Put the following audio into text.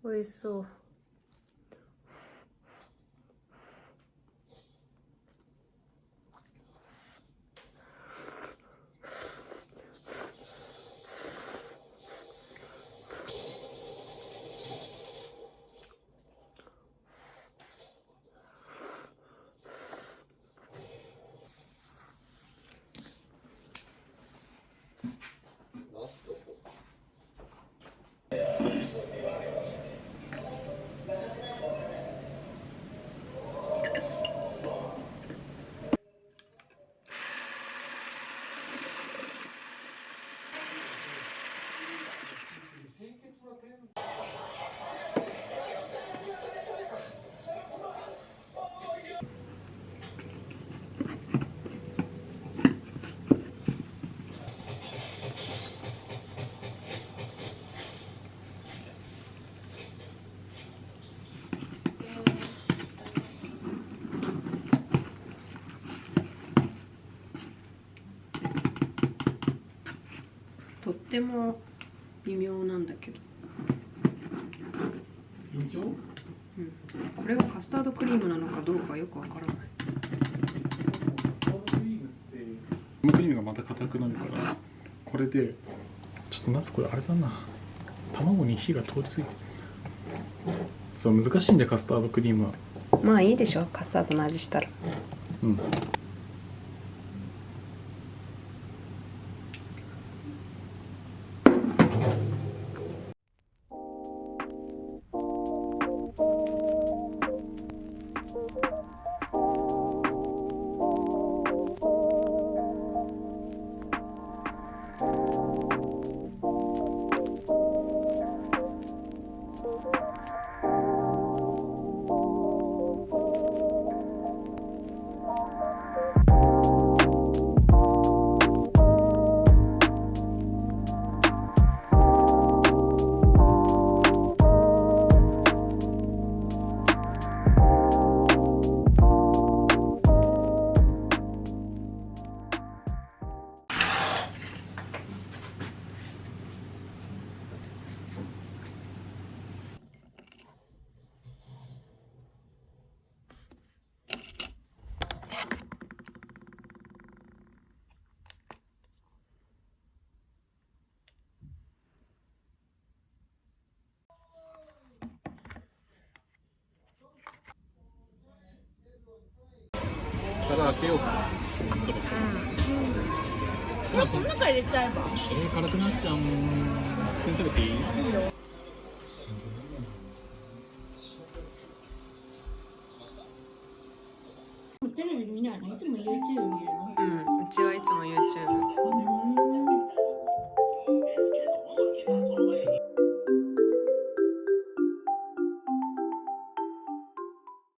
美味しそう。ても微妙なんだけど。微妙？これがカスタードクリームなのかどうかよくわからない。カスタードクリームって、このクリームがまた硬くなるから、これでちょっと夏これあれだな。卵に火が通り過ぎて。そう難しいんでカスタードクリームは。まあいいでしょ、カスタードの味したら。うん。皿開けようかな。そろそろ。この中入れちゃえば。辛くなっちゃう。普通に食べていい？いいよ。テレビ見ないの？いつも YouTube 見るの？うちはいつも YouTube。